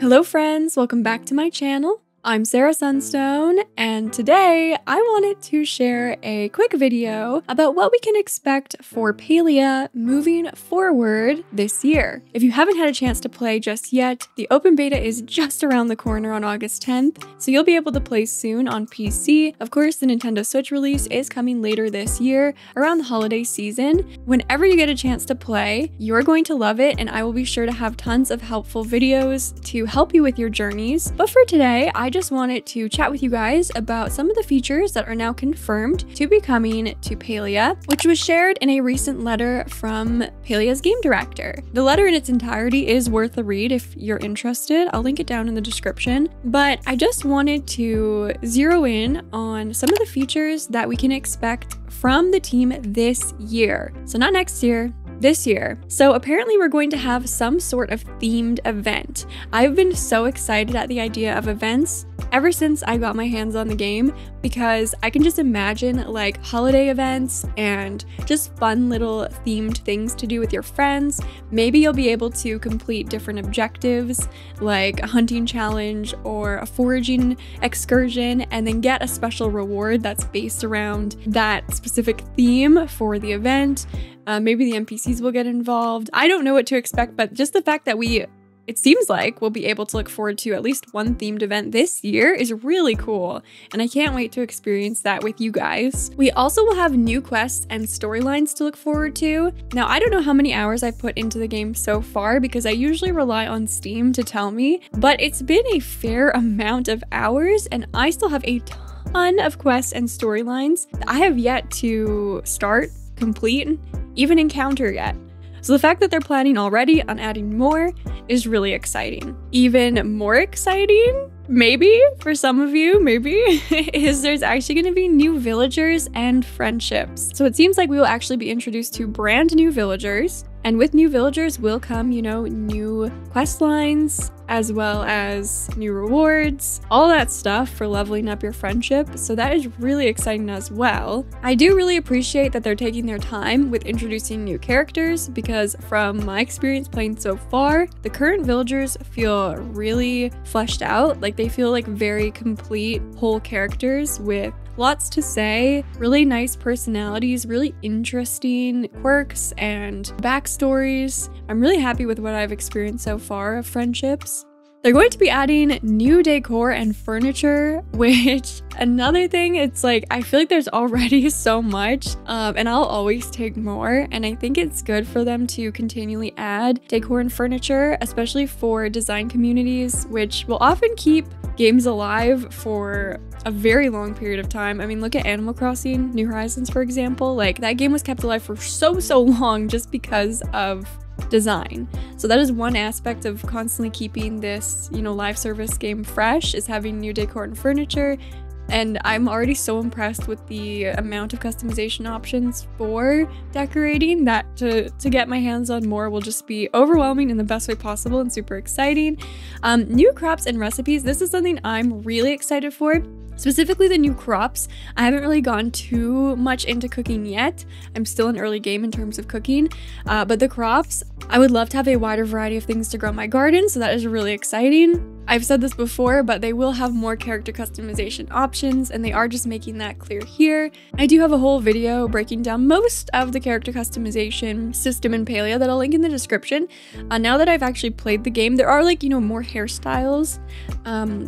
Hello friends, welcome back to my channel. I'm Sarah Sunstone, and today I wanted to share a quick video about what we can expect for Palia moving forward this year. If you haven't had a chance to play just yet, the open beta is just around the corner on August 10th, so you'll be able to play soon on PC. Of course, the Nintendo Switch release is coming later this year, around the holiday season. Whenever you get a chance to play, you're going to love it, and I will be sure to have tons of helpful videos to help you with your journeys. But for today, I just wanted to chat with you guys about some of the features that are now confirmed to be coming to Palia, which was shared in a recent letter from Palia's game director. The letter in its entirety is worth a read if you're interested. I'll link it down in the description. But I just wanted to zero in on some of the features that we can expect from the team this year. So not next year, this year. So apparently we're going to have some sort of themed event. I've been so excited at the idea of events ever since I got my hands on the game, because I can just imagine like holiday events and just fun little themed things to do with your friends. Maybe you'll be able to complete different objectives like a hunting challenge or a foraging excursion, and then get a special reward that's based around that specific theme for the event. Maybe the NPCs will get involved. I don't know what to expect, but just the fact that it seems like we'll be able to look forward to at least one themed event this year is really cool, and I can't wait to experience that with you guys. We also will have new quests and storylines to look forward to. Now, I don't know how many hours I've put into the game so far because I usually rely on Steam to tell me, but it's been a fair amount of hours, and I still have a ton of quests and storylines that I have yet to start, complete, even encounter yet. So the fact that they're planning already on adding more is really exciting. Even more exciting, maybe for some of you, is there's actually going to be new villagers and friendships. So it seems like we will actually be introduced to brand new villagers, and with new villagers will come, you know, new quest lines, as well as new rewards, all that stuff for leveling up your friendship. So that is really exciting as well. I do really appreciate that they're taking their time with introducing new characters, because from my experience playing so far, the current villagers feel really fleshed out. Like they feel like very complete whole characters with lots to say, really nice personalities, really interesting quirks and backstories. I'm really happy with what I've experienced so far of friendships. They're going to be adding new decor and furniture, which another thing, it's like, I feel like there's already so much, and I'll always take more. And I think it's good for them to continually add decor and furniture, especially for design communities, which will often keep games alive for a very long period of time. I mean, look at Animal Crossing New Horizons, for example. Like, that game was kept alive for so long just because of design. So that is one aspect of constantly keeping this, you know, live service game fresh, is having new decor and furniture. And I'm already so impressed with the amount of customization options for decorating that to get my hands on more will just be overwhelming in the best way possible and super exciting. New crops and recipes. This is something I'm really excited for. Specifically the new crops. I haven't really gone too much into cooking yet. I'm still in early game in terms of cooking, but the crops, I would love to have a wider variety of things to grow in my garden, so that is really exciting. I've said this before, but they will have more character customization options, and they are just making that clear here. I do have a whole video breaking down most of the character customization system in Palia that I'll link in the description. Now that I've actually played the game, there are like, you know, more hairstyles.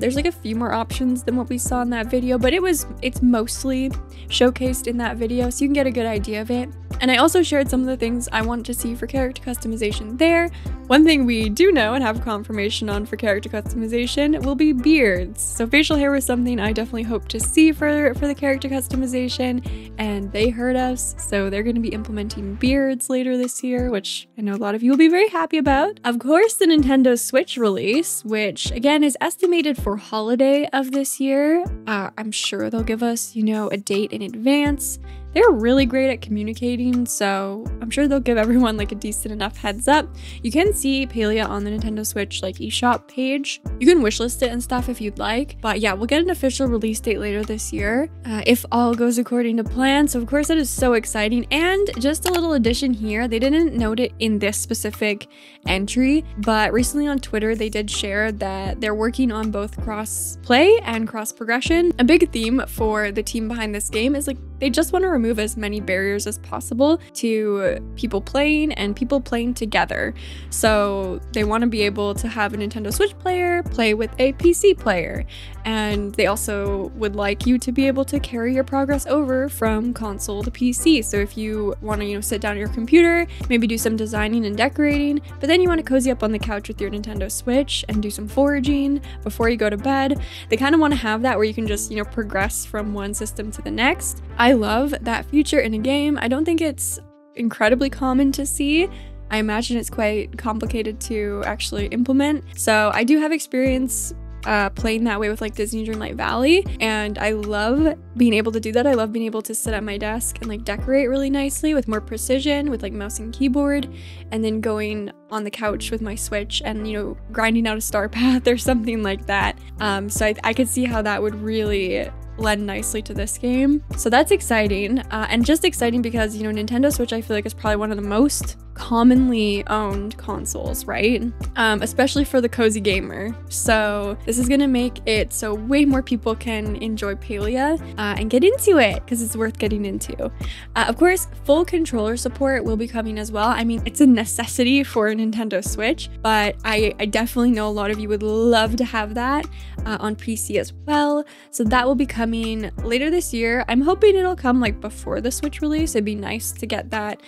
There's like a few more options than what we saw in that video, but it's mostly showcased in that video, so you can get a good idea of it. And I also shared some of the things I wanted to see for character customization there. One thing we do know and have confirmation on for character customization will be beards. So facial hair was something I definitely hope to see for the character customization, and they heard us, so they're going to be implementing beards later this year, which I know a lot of you will be very happy about. Of course, the Nintendo Switch release, which again is estimated for holiday of this year. I'm sure they'll give us, you know, a date in advance. they're really great at communicating, so I'm sure they'll give everyone like a decent enough heads up. You can see Palia on the Nintendo Switch like eShop page. You can wishlist it and stuff if you'd like, but yeah, we'll get an official release date later this year if all goes according to plan. So of course that is so exciting. And just a little addition here, they didn't note it in this specific entry, but recently on Twitter they did share that they're working on both cross play and cross progression. A big theme for the team behind this game is like they just want to remove as many barriers as possible to people playing and people playing together. So they want to be able to have a Nintendo Switch player play with a PC player, and they also would like you to be able to carry your progress over from console to PC. So if you want to, you know, sit down at your computer, maybe do some designing and decorating, but then you want to cozy up on the couch with your Nintendo Switch and do some foraging before you go to bed, they kind of want to have that where you can just, you know, progress from one system to the next. I love that feature in a game. I don't think it's incredibly common to see. I imagine it's quite complicated to actually implement. So I do have experience playing that way with like Disney Dreamlight Valley, and I love being able to do that. I love being able to sit at my desk and like decorate really nicely with more precision with like mouse and keyboard, and then going on the couch with my Switch and, you know, grinding out a star path or something like that. So I could see how that would really lend nicely to this game. So that's exciting, and just exciting because, you know, Nintendo Switch I feel like is probably one of the most commonly owned consoles, right? Especially for the cozy gamer. So this is gonna make it so way more people can enjoy Palia and get into it, because it's worth getting into. Of course, full controller support will be coming as well. I mean, it's a necessity for a Nintendo Switch, but I definitely know a lot of you would love to have that on PC as well. So that will be coming later this year. I'm hoping it'll come like before the Switch release. It'd be nice to get that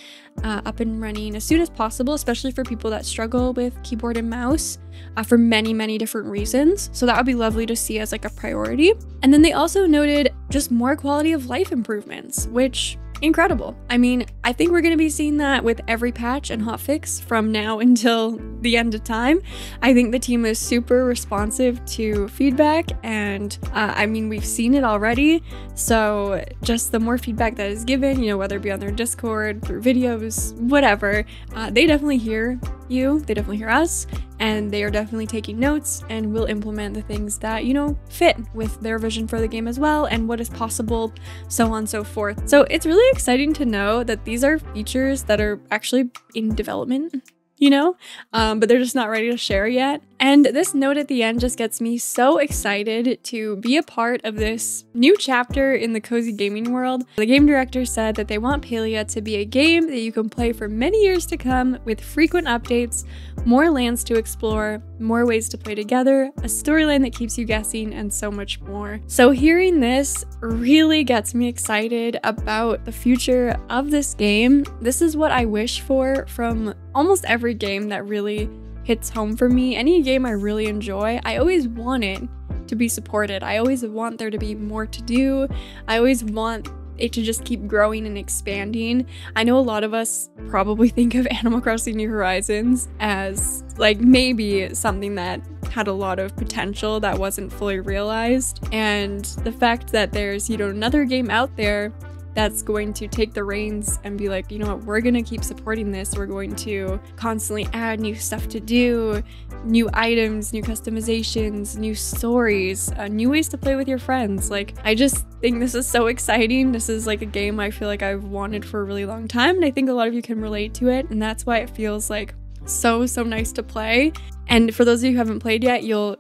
up and running as soon as possible, especially for people that struggle with keyboard and mouse for many different reasons. So that would be lovely to see as like a priority. And then they also noted just more quality of life improvements, which incredible. I mean, I think we're going to be seeing that with every patch and hotfix from now until the end of time. I think the team is super responsive to feedback, and I mean, we've seen it already. So just the more feedback that is given, you know, whether it be on their Discord, through videos, whatever, they definitely hear you, they definitely hear us, and they are definitely taking notes and will implement the things that, you know, fit with their vision for the game as well and what is possible, so on and so forth. So it's really exciting to know that these are features that are actually in development, you know, but they're just not ready to share yet. And this note at the end just gets me so excited to be a part of this new chapter in the cozy gaming world. The game director said that they want Palia to be a game that you can play for many years to come, with frequent updates, more lands to explore, more ways to play together, a storyline that keeps you guessing, and so much more. So hearing this really gets me excited about the future of this game. This is what I wish for from almost every game that really hits home for me. Any game I really enjoy, I always want it to be supported. I always want there to be more to do. I always want it to just keep growing and expanding. I know a lot of us probably think of Animal Crossing New Horizons as like maybe something that had a lot of potential that wasn't fully realized. And the fact that there's, you know, another game out there that's going to take the reins and be like, you know what, we're gonna keep supporting this. We're going to constantly add new stuff to do, new items, new customizations, new stories, new ways to play with your friends. Like, I just think this is so exciting. This is like a game I feel like I've wanted for a really long time, and I think a lot of you can relate to it, and that's why it feels like so nice to play. And for those of you who haven't played yet, you'll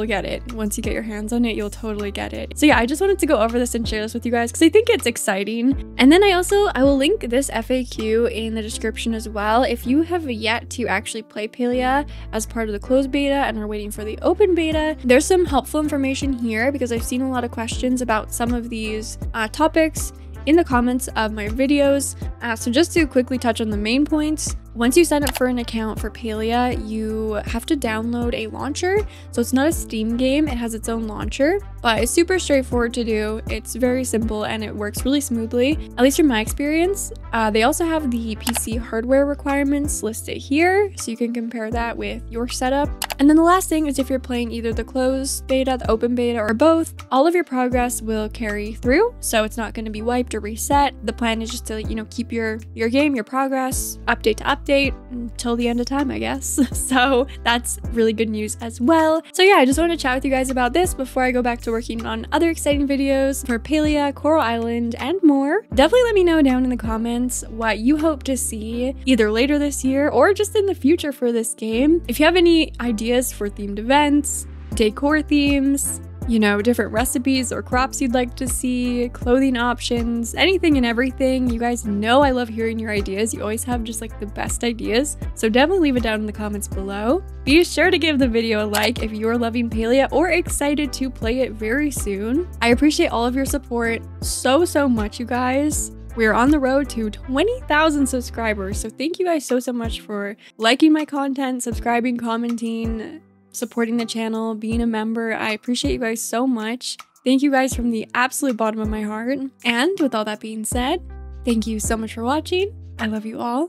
get it. Once you get your hands on it, you'll totally get it. So yeah, I just wanted to go over this and share this with you guys because I think it's exciting. And then I will link this FAQ in the description as well. If you have yet to actually play Palia as part of the closed beta and are waiting for the open beta, there's some helpful information here because I've seen a lot of questions about some of these topics in the comments of my videos. So just to quickly touch on the main points, once you sign up for an account for Palia, you have to download a launcher. So it's not a Steam game, it has its own launcher, but it's super straightforward to do. It's very simple and it works really smoothly, at least from my experience. They also have the PC hardware requirements listed here, so you can compare that with your setup. And then the last thing is if you're playing either the closed beta, the open beta, or both, all of your progress will carry through, so it's not going to be wiped or reset. The plan is just to, keep your game, your progress, update to update until the end of time, I guess. So that's really good news as well. So yeah, I just want to chat with you guys about this before I go back to working on other exciting videos for Palia, Coral Island, and more. Definitely let me know down in the comments what you hope to see either later this year or just in the future for this game. If you have any ideas for themed events, decor themes, different recipes or crops you'd like to see, clothing options, anything and everything. You guys know I love hearing your ideas. You always have just the best ideas. So definitely leave it down in the comments below. Be sure to give the video a like if you're loving Palia or excited to play it very soon. I appreciate all of your support so much, you guys. We're on the road to 20,000 subscribers. So thank you guys so much for liking my content, subscribing, commenting, supporting the channel, being a member. I appreciate you guys so much. Thank you guys from the absolute bottom of my heart. And with all that being said, thank you so much for watching. I love you all.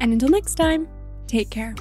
And until next time, take care.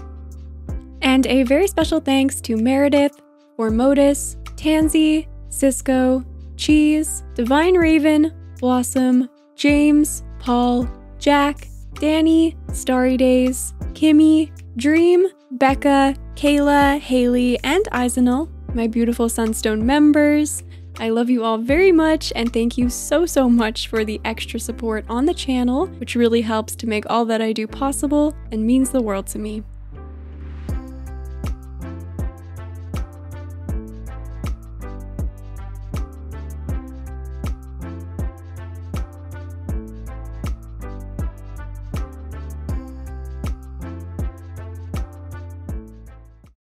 And a very special thanks to Meredith, Formotus, Tansy, Cisco, Cheese, Divine Raven, Blossom, James, Paul, Jack, Danny, Starry Days, Kimmy, Dream, Becca, Kayla, Haley, and Eisenal, my beautiful Sunstone members. I love you all very much, and thank you so much for the extra support on the channel, which really helps to make all that I do possible and means the world to me.